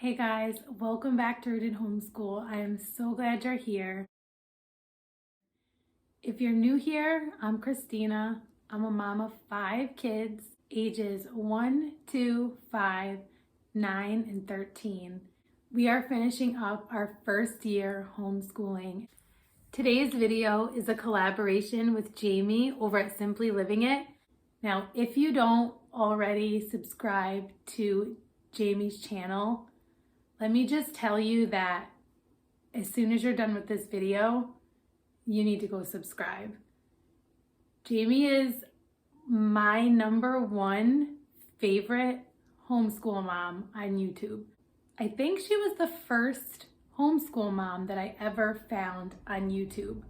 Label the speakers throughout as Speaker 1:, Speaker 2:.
Speaker 1: Hey guys, welcome back to Rooted Homeschool. I am so glad you're here. If you're new here, I'm Christina. I'm a mom of 5 kids, ages 1, 2, 5, 9, and 13. We are finishing up our first year homeschooling. Today's video is a collaboration with Jamie over at Simply Living It. Now, if you don't already subscribe to Jamie's channel, let me just tell you that as soon as you're done with this video, you need to go subscribe. Jamie is my #1 favorite homeschool mom on YouTube. I think she was the first homeschool mom that I ever found on YouTube.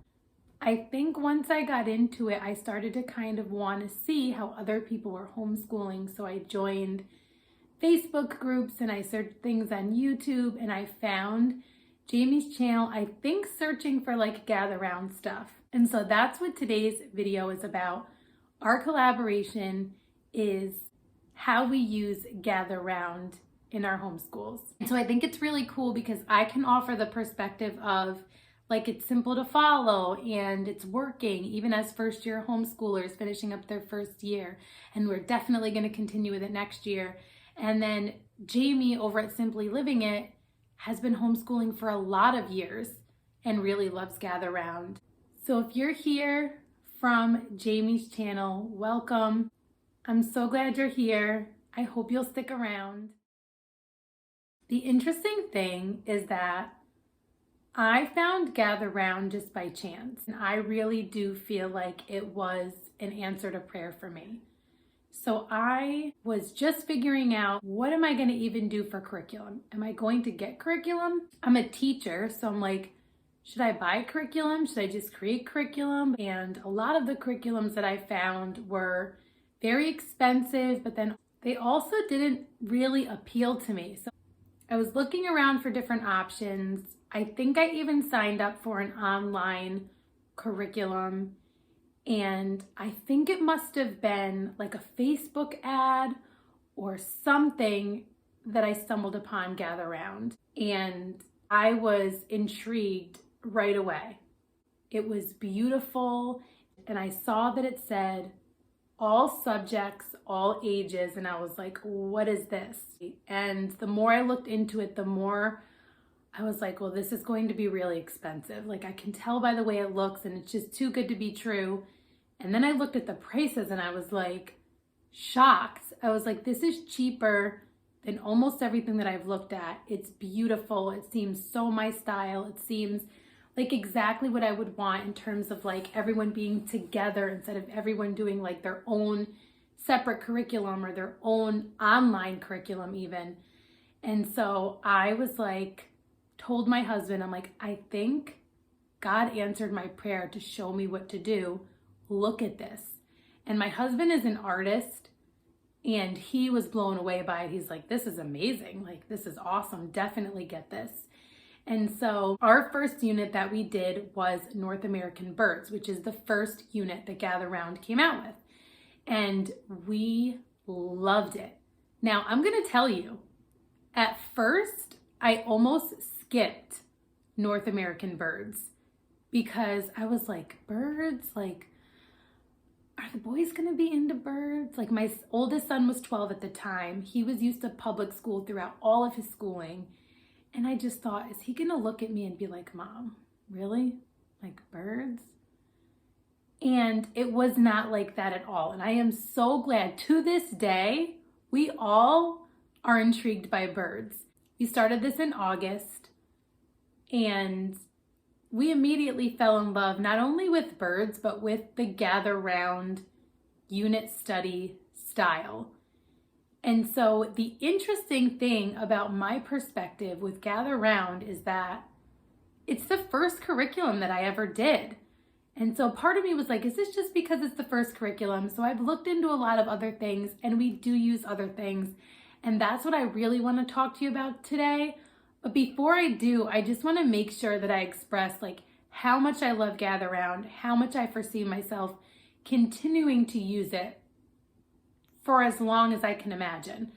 Speaker 1: I think once I got into it, I started to kind of want to see how other people were homeschooling, so I joined Facebook groups and I searched things on YouTube, and I found Jamie's channel, I think searching for like gather round stuff. And so that's what today's video is about. Our collaboration is how we use gather round in our homeschools. And so I think it's really cool because I can offer the perspective of like it's simple to follow and it's working even as first year homeschoolers finishing up their first year. And we're definitely going to continue with it next year. And then Jamie over at Simply Living It has been homeschooling for a lot of years and really loves Gather Round. So if you're here from Jamie's channel, welcome. I'm so glad you're here. I hope you'll stick around. The interesting thing is that I found Gather Round just by chance, and I really do feel like it was an answer to prayer for me. So I was just figuring out, what am I going to even do for curriculum? Am I going to get curriculum? I'm a teacher, so I'm like, should I buy curriculum? Should I just create curriculum? And a lot of the curriculums that I found were very expensive, but then they also didn't really appeal to me. So I was looking around for different options. I think I even signed up for an online curriculum. And I think it must have been like a Facebook ad or something that I stumbled upon Gather Round. And I was intrigued right away. It was beautiful. And I saw that it said all subjects, all ages. And I was like, what is this? And the more I looked into it, the more I was like, well, this is going to be really expensive. Like I can tell by the way it looks and it's just too good to be true. And then I looked at the prices and I was like shocked. I was like, this is cheaper than almost everything that I've looked at. It's beautiful. It seems so my style. It seems like exactly what I would want in terms of like everyone being together instead of everyone doing like their own separate curriculum or their own online curriculum even. And so I was like, told my husband, I'm like, I think God answered my prayer to show me what to do. Look at this. And my husband is an artist and he was blown away by it. He's like, this is amazing. Like, this is awesome. Definitely get this. And so our first unit that we did was North American Birds, which is the first unit that Gather Round came out with. And we loved it. Now, I'm going to tell you, at first, I almost skipped North American Birds because I was like, birds? Like, are the boys going to be into birds? Like my oldest son was 12 at the time. He was used to public school throughout all of his schooling. And I just thought, is he going to look at me and be like, Mom, really? Like birds? And it was not like that at all. And I am so glad to this day, we all are intrigued by birds. We started this in August and we immediately fell in love not only with birds, but with the Gather Round unit study style. And so the interesting thing about my perspective with Gather Round is that it's the first curriculum that I ever did. And so part of me was like, is this just because it's the first curriculum? So I've looked into a lot of other things and we do use other things. And that's what I really want to talk to you about today. But before I do, I just want to make sure that I express like how much I love Gather Round, how much I foresee myself continuing to use it for as long as I can imagine.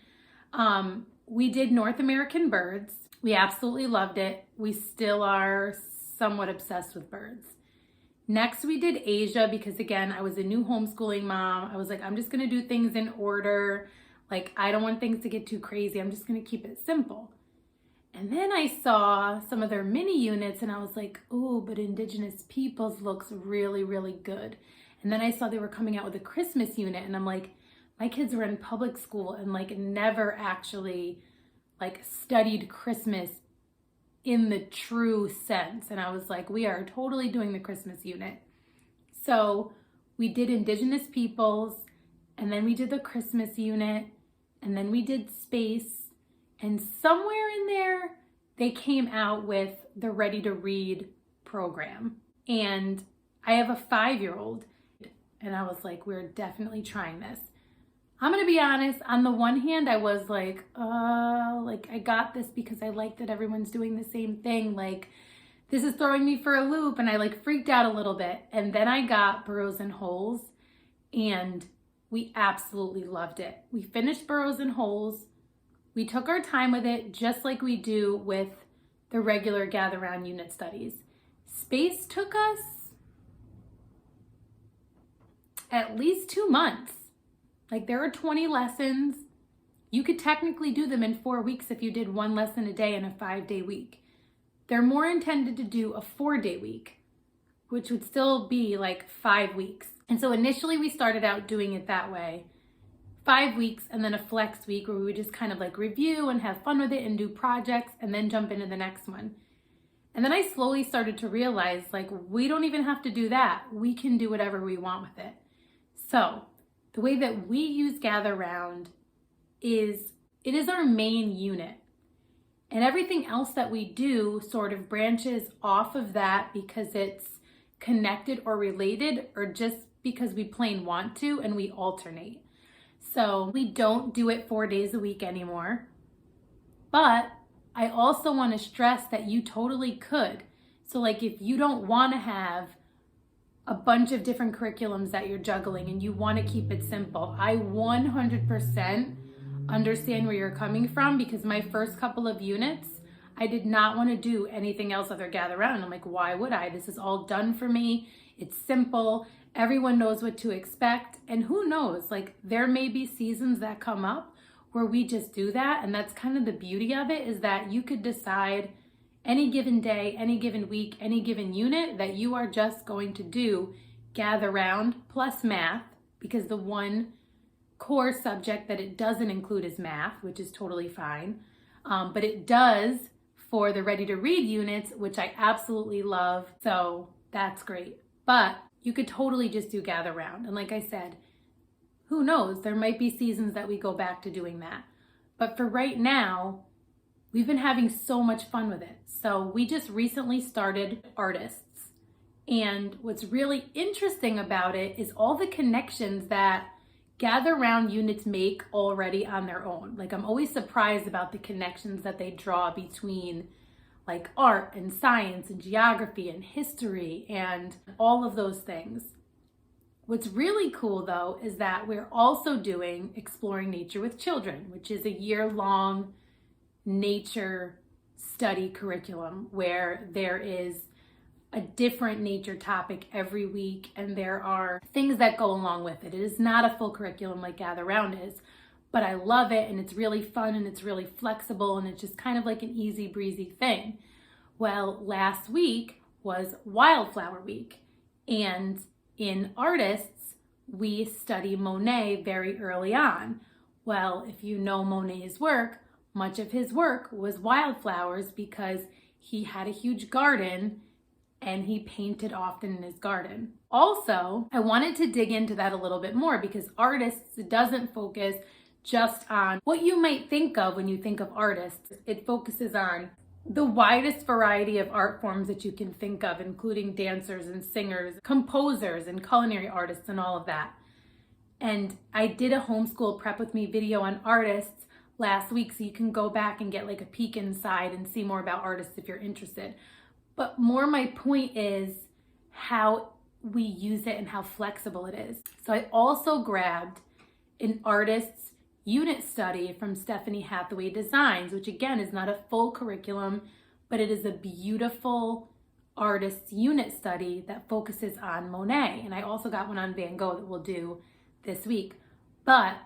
Speaker 1: we did North American birds. We absolutely loved it. We still are somewhat obsessed with birds. Next, we did Asia because, again, I was a new homeschooling mom. I was like, I'm just going to do things in order. Like, I don't want things to get too crazy. I'm just going to keep it simple. And then I saw some of their mini units and I was like, oh, but Indigenous peoples looks really, really good. And then I saw they were coming out with a Christmas unit and I'm like, my kids were in public school and like never actually like studied Christmas in the true sense. And I was like, we are totally doing the Christmas unit. So we did Indigenous peoples, and then we did the Christmas unit, and then we did space, and somewhere in there, they came out with the Ready to Read program. And I have a 5-year-old, and I was like, we're definitely trying this. I'm gonna be honest, on the one hand, I was like I got this because I like that everyone's doing the same thing. Like, this is throwing me for a loop, and I like freaked out a little bit. And then I got Burrows and Holes, and we absolutely loved it. We finished Burrows and Holes. We took our time with it, just like we do with the regular Gather Round unit studies. Space took us at least 2 months. Like, there are 20 lessons. You could technically do them in 4 weeks if you did 1 lesson a day in a 5-day week. They're more intended to do a 4-day week, which would still be like 5 weeks. And so initially we started out doing it that way. 5 weeks and then a flex week where we would just kind of like review and have fun with it and do projects and then jump into the next one. And then I slowly started to realize, like, we don't even have to do that. We can do whatever we want with it. So the way that we use Gather Round is, it is our main unit. And everything else that we do sort of branches off of that because it's connected or related, or just because we plain want to, and we alternate. So we don't do it 4 days a week anymore. But I also want to stress that you totally could. So like, if you don't want to have a bunch of different curriculums that you're juggling and you want to keep it simple, I 100% understand where you're coming from, because my first couple of units, I did not want to do anything else other Gather Round. I'm like, why would I? This is all done for me. It's simple. Everyone knows what to expect. And who knows, like, there may be seasons that come up where we just do that. And that's kind of the beauty of it, is that you could decide any given day, any given week, any given unit that you are just going to do Gather Round plus math, because the one core subject that it doesn't include is math, which is totally fine. But it does for the Ready to Read units, which I absolutely love. So that's great. But you could totally just do Gather Round. And like I said, who knows? There might be seasons that we go back to doing that. But for right now, we've been having so much fun with it. So we just recently started Artists. And what's really interesting about it is all the connections that Gather Round units make already on their own. Like, I'm always surprised about the connections that they draw between like art and science and geography and history and all of those things. What's really cool though is that we're also doing Exploring Nature with Children, which is a year-long nature study curriculum where there is a different nature topic every week, and there are things that go along with it. It is not a full curriculum like Gather Round is, but I love it, and it's really fun, and it's really flexible, and it's just kind of like an easy breezy thing. Well, last week was Wildflower Week, and in Artists, we study Monet very early on. Well, if you know Monet's work, much of his work was wildflowers because he had a huge garden and he painted often in his garden. Also, I wanted to dig into that a little bit more, because Artists doesn't focus just on what you might think of when you think of artists. It focuses on the widest variety of art forms that you can think of, including dancers and singers, composers and culinary artists and all of that. And I did a Homeschool Prep With Me video on Artists last week, so you can go back and get like a peek inside and see more about artists if you're interested. But more my point is how we use it and how flexible it is. So I also grabbed an Artists unit study from Stephanie Hathaway Designs, which again is not a full curriculum, but it is a beautiful artist's unit study that focuses on Monet. And I also got one on Van Gogh that we'll do this week. But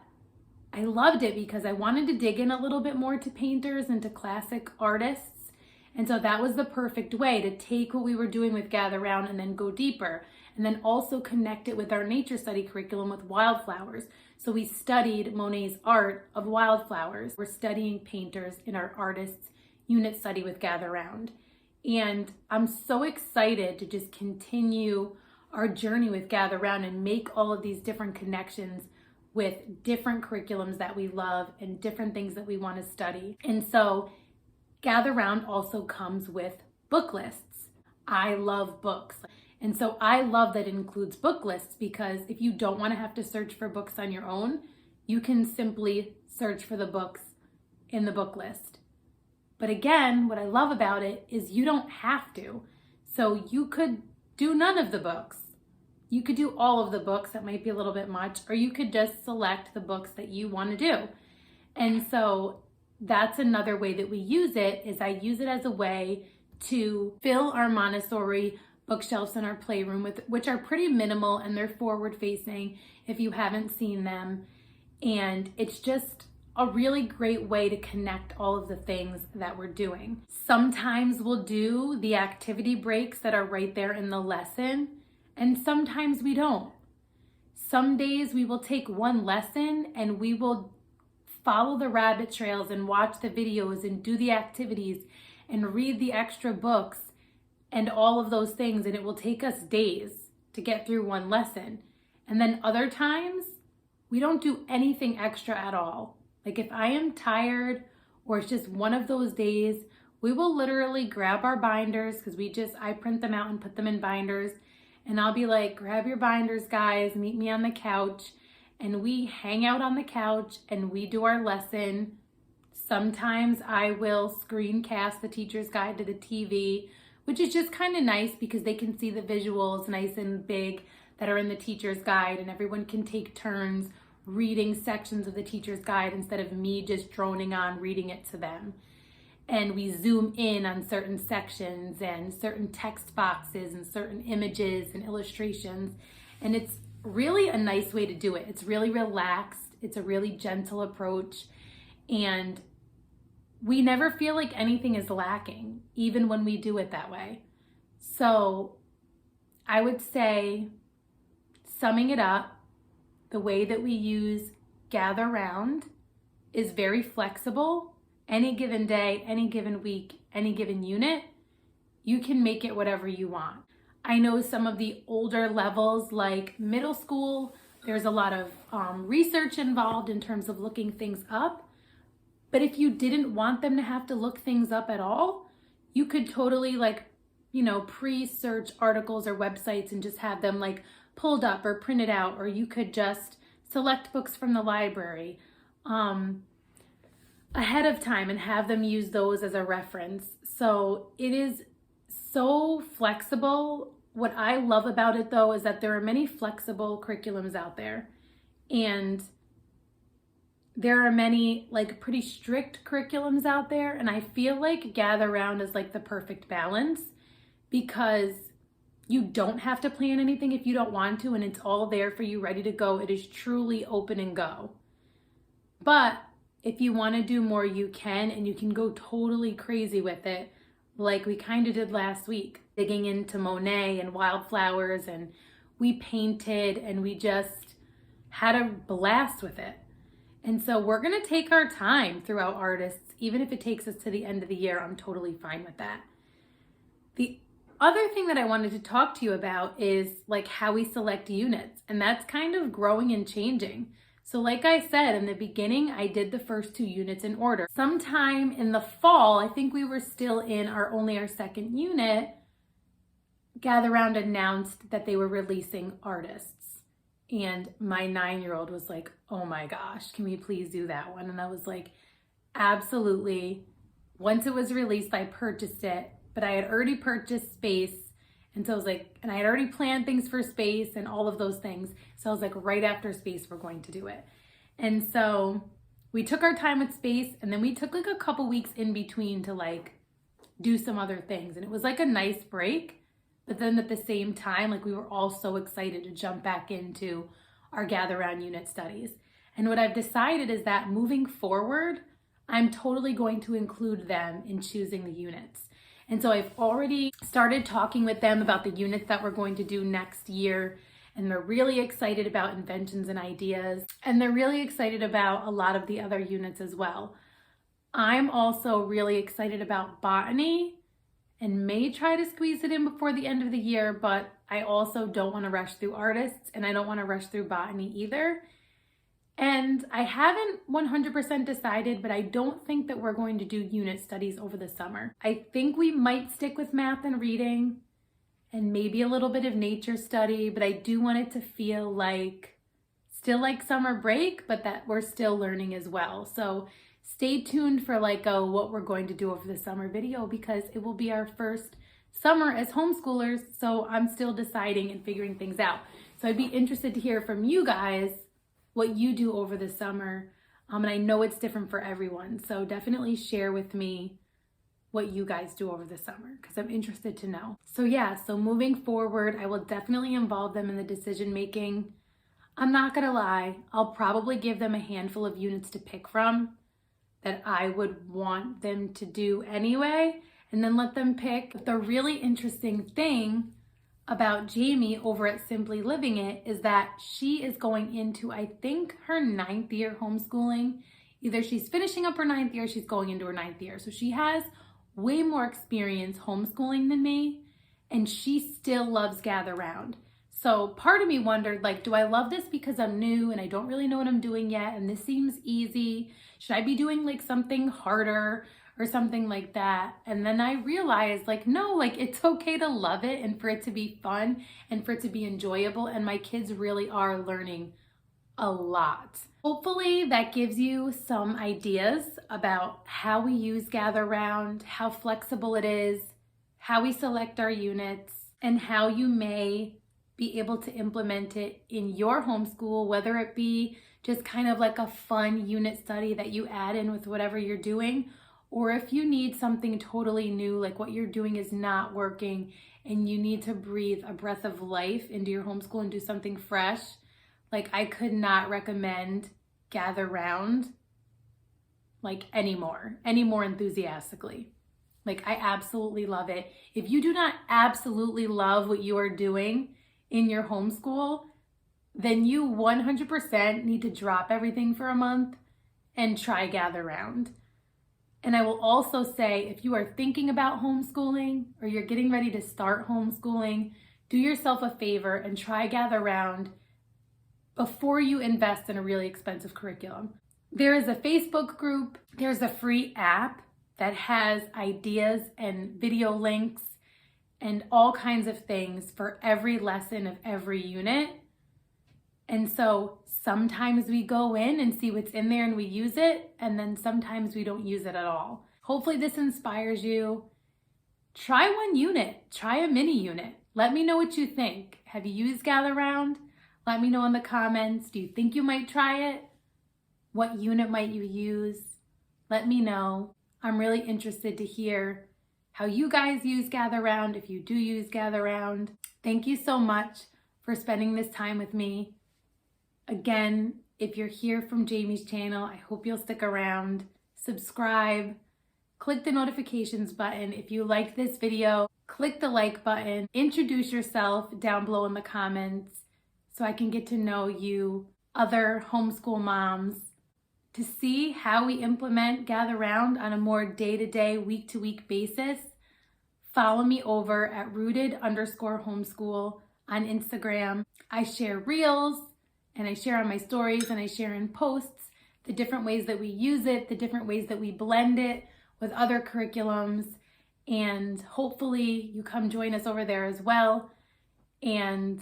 Speaker 1: I loved it because I wanted to dig in a little bit more to painters and to classic artists. And so that was the perfect way to take what we were doing with Gather Round and then go deeper. And then also connect it with our nature study curriculum with wildflowers. So we studied Monet's art of wildflowers. We're studying painters in our artists unit study with Gather Round. And I'm so excited to just continue our journey with Gather Round and make all of these different connections with different curriculums that we love and different things that we want to study. And so Gather Round also comes with book lists. I love books. And so I love that it includes book lists because if you don't want to have to search for books on your own, you can simply search for the books in the book list. But again, what I love about it is you don't have to. So you could do none of the books. You could do all of the books, that might be a little bit much, or you could just select the books that you want to do. And so that's another way that we use it, is I use it as a way to fill our Montessori bookshelves in our playroom, which are pretty minimal and they're forward facing if you haven't seen them. And it's just a really great way to connect all of the things that we're doing. Sometimes we'll do the activity breaks that are right there in the lesson, and sometimes we don't. Some days we will take one lesson and we will follow the rabbit trails and watch the videos and do the activities and read the extra books and all of those things, and it will take us days to get through one lesson. And then other times we don't do anything extra at all. Like if I am tired or it's just one of those days, we will literally grab our binders, because I print them out and put them in binders, and I'll be like, grab your binders, guys, meet me on the couch, and we hang out on the couch and we do our lesson. Sometimes I will screencast the teacher's guide to the TV, which is just kind of nice because they can see the visuals nice and big that are in the teacher's guide, and everyone can take turns reading sections of the teacher's guide instead of me just droning on reading it to them. And we zoom in on certain sections and certain text boxes and certain images and illustrations. And it's really a nice way to do it. It's really relaxed. It's a really gentle approach. And we never feel like anything is lacking, even when we do it that way. So I would say, summing it up, the way that we use Gather Round is very flexible. Any given day, any given week, any given unit, you can make it whatever you want. I know some of the older levels, like middle school, there's a lot of research involved in terms of looking things up. But if you didn't want them to have to look things up at all, you could totally pre-search articles or websites and just have them pulled up or printed out, or you could just select books from the library ahead of time and have them use those as a reference. So it is so flexible. What I love about it, though, is that there are many flexible curriculums out there, and there are many pretty strict curriculums out there, and I feel like Gather Round is the perfect balance, because you don't have to plan anything if you don't want to, and it's all there for you ready to go. It is truly open and go. But if you want to do more, you can, and you can go totally crazy with it, like we kind of did last week, digging into Monet and wildflowers, and we painted and we just had a blast with it. And so we're going to take our time throughout artists, even if it takes us to the end of the year. I'm totally fine with that. The other thing that I wanted to talk to you about is how we select units, and that's kind of growing and changing. So like I said, in the beginning, I did the first 2 units in order. Sometime in the fall, I think we were still in our second unit, Gather Round announced that they were releasing artists. And my 9-year-old was like, oh my gosh, can we please do that one? And I was like, absolutely. Once it was released, I purchased it, but I had already purchased space. And so I was like, and I had already planned things for space and all of those things. So I was like, right after space, we're going to do it. And so we took our time with space, and then we took like a couple weeks in between to like do some other things. And it was like a nice break. But then at the same time, like we were all so excited to jump back into our gather around unit studies. And what I've decided is that moving forward, I'm totally going to include them in choosing the units. And so I've already started talking with them about the units that we're going to do next year. And they're really excited about inventions and ideas. And they're really excited about a lot of the other units as well. I'm also really excited about botany and may try to squeeze it in before the end of the year, but I also don't want to rush through artists and I don't want to rush through botany either. And I haven't 100% decided, but I don't think that we're going to do unit studies over the summer. I think we might stick with math and reading and maybe a little bit of nature study, but I do want it to feel like still like summer break, but that we're still learning as well. So stay tuned for like a what we're going to do over the summer video, because it will be our first summer as homeschoolers. So I'm still deciding and figuring things out. So I'd be interested to hear from you guys what you do over the summer. And I know it's different for everyone. So definitely share with me what you guys do over the summer, because I'm interested to know. So yeah, so moving forward, I will definitely involve them in the decision making. I'm not gonna lie, I'll probably give them a handful of units to pick from that I would want them to do anyway, and then let them pick. But the really interesting thing about Jamie over at Simply Living It is that she is going into, I think, her 9th year homeschooling. Either she's finishing up her 9th year, or she's going into her 9th year. So she has way more experience homeschooling than me, and she still loves Gather Round. So part of me wondered, like, do I love this because I'm new and I don't really know what I'm doing yet, and this seems easy? Should I be doing like something harder or something like that? And then I realized, like, no, like it's okay to love it and for it to be fun and for it to be enjoyable. And my kids really are learning a lot. Hopefully that gives you some ideas about how we use Gather Round, how flexible it is, how we select our units, and how you may be able to implement it in your homeschool, whether it be just kind of like a fun unit study that you add in with whatever you're doing, or if you need something totally new, like what you're doing is not working and you need to breathe a breath of life into your homeschool and do something fresh. Like, I could not recommend Gather Round like any more enthusiastically. Like, I absolutely love it. If you do not absolutely love what you are doing in your homeschool, then you 100% need to drop everything for a month and try Gather Round. And I will also say, if you are thinking about homeschooling or you're getting ready to start homeschooling, do yourself a favor and try Gather Round before you invest in a really expensive curriculum. There is a Facebook group, there's a free app that has ideas and video links and all kinds of things for every lesson of every unit. And so sometimes we go in and see what's in there and we use it, and then sometimes we don't use it at all. Hopefully this inspires you. Try one unit, try a mini unit. Let me know what you think. Have you used Gather Round? Let me know in the comments. Do you think you might try it? What unit might you use? Let me know. I'm really interested to hear how you guys use Gather Round, if you do use Gather Round. Thank you so much for spending this time with me. Again, if you're here from Jamie's channel, I hope you'll stick around, subscribe, click the notifications button. If you liked this video, click the like button, introduce yourself down below in the comments so I can get to know you, other homeschool moms, to see how we implement Gather Round on a more day-to-day, week-to-week basis. Follow me over at rooted_homeschool on Instagram. I share reels, and I share on my stories, and I share in posts the different ways that we use it, the different ways that we blend it with other curriculums, and hopefully you come join us over there as well, and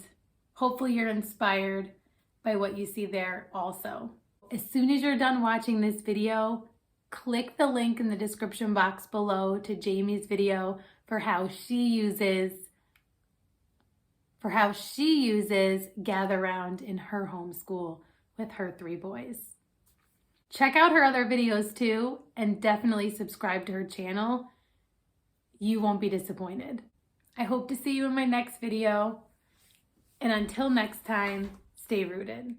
Speaker 1: hopefully you're inspired by what you see there also. As soon as you're done watching this video, click the link in the description box below to Jamie's video for how she uses Gather Round in her homeschool with her 3 boys. Check out her other videos too, and definitely subscribe to her channel. You won't be disappointed. I hope to see you in my next video. And until next time, stay rooted.